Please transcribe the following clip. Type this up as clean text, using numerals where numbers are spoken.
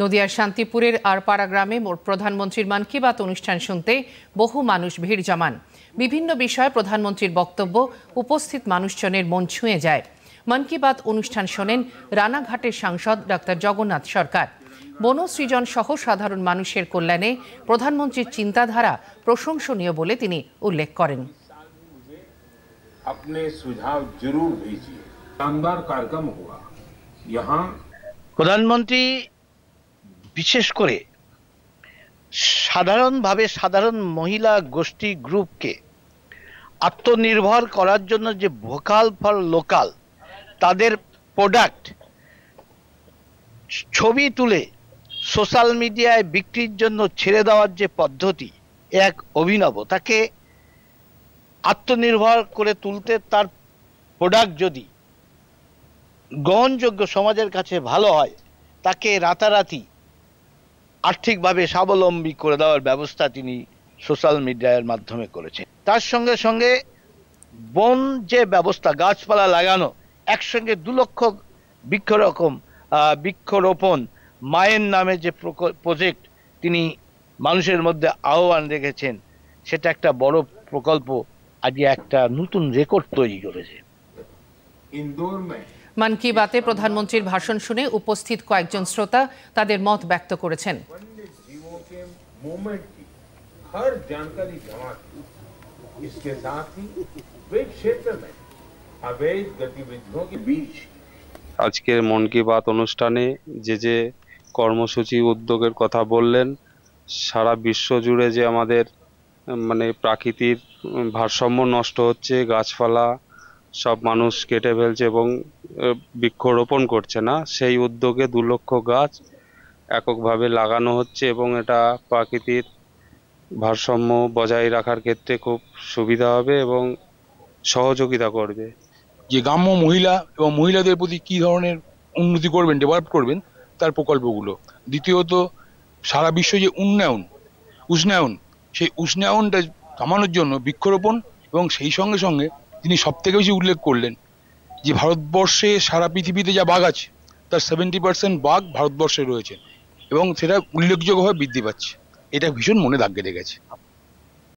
নদিয়ার শান্তিপুরের আরপাড়া গ্রামে প্রধানমন্ত্রীর মন কি বাত অনুষ্ঠান শুনতে বহু মানুষ ভিড় জমান। বিভিন্ন বিষয়ে প্রধানমন্ত্রীর বক্তব্য উপস্থিত মানুষজনের মন ছুঁয়ে যায়। মন কি বাত অনুষ্ঠান শোনেন রানাঘাটের সাংসদ ডক্টর জগন্নাথ সরকার। বনসৃজন সহ সাধারণ মানুষের কল্যাণে প্রধানমন্ত্রীর চিন্তাধারা প্রশংসনীয় বলে তিনি উল্লেখ করেন। अपने सुझाव जरूर भेजिए। शानदार कार्यक्रम हुआ। यहाँ প্রধানমন্ত্রী বিশেষ করে সাধারণ মহিলা গোষ্ঠী গ্রুপকে আত্মনির্ভর করার জন্য যে ভোকাল ফর লোকাল, তাদের প্রোডাক্ট ছবি তুলে সোশ্যাল মিডিয়ায় বিক্রির জন্য ছেড়ে দেওয়ার যে পদ্ধতি, এক অভিনব। তাকে আত্মনির্ভর করে তুলতে তার প্রোডাক্ট যদি গ্রহণযোগ্য, সমাজের কাছে ভালো হয়, তাকে রাতারাতি আর্থিকভাবে স্বাবলম্বী করে দেওয়ার ব্যবস্থা তিনি সোশ্যাল মিডিয়ার মাধ্যমে করেছেন। তার সঙ্গে সঙ্গে বন যে ব্যবস্থা, গাছপালা লাগানো, একসঙ্গে 2 লক্ষ বৃক্ষরোপণ মায়ের নামে যে প্রজেক্ট তিনি মানুষের মধ্যে আহ্বান রেখেছেন, সেটা একটা বড় প্রকল্প। আজকে একটা নতুন রেকর্ড তৈরি করেছে। মন কি বাতে প্রধানমন্ত্রীর ভাষণ শুনে উপস্থিত কয়েকজন শ্রোতা তাদের মত ব্যক্ত করেছেন। আজকের মন কি বাত অনুষ্ঠানে যে কর্মসূচি উদ্যোগের কথা বললেন, সারা বিশ্ব জুড়ে যে আমাদের প্রাকৃতিক ভারসাম্য নষ্ট হচ্ছে, গাছপালা সব মানুষ কেটে ফেলছে এবং বৃক্ষরোপণ করছে না, সেই উদ্যোগে 2 লক্ষ গাছ এককভাবে লাগানো হচ্ছে এবং এটা প্রাকৃতিক ভারসাম্য বজায় রাখার ক্ষেত্রে খুব সুবিধা হবে এবং সহযোগিতা করবে। যে গ্রাম্য মহিলা এবং মহিলাদের প্রতি কী ধরনের উন্নতি করবেন, ডেভেলপ করবেন, তার প্রকল্পগুলো। দ্বিতীয়ত, সারা বিশ্ব যে উষ্ণায়ন, সেই উষ্ণায়নটা থামানোর জন্য বৃক্ষরোপণ, এবং সেই সঙ্গে সঙ্গে তিনি সবথেকে বেশি উল্লেখ করলেন যে ভারতবর্ষে সারা পৃথিবীতে যা বাঘ আছে তার 70% বাঘ ভারতবর্ষে রয়েছে এবং সেটা উল্লেখযোগ্যভাবে বৃদ্ধি পাচ্ছে। এটা ভীষণ মনে দাগ কেটে গেছে।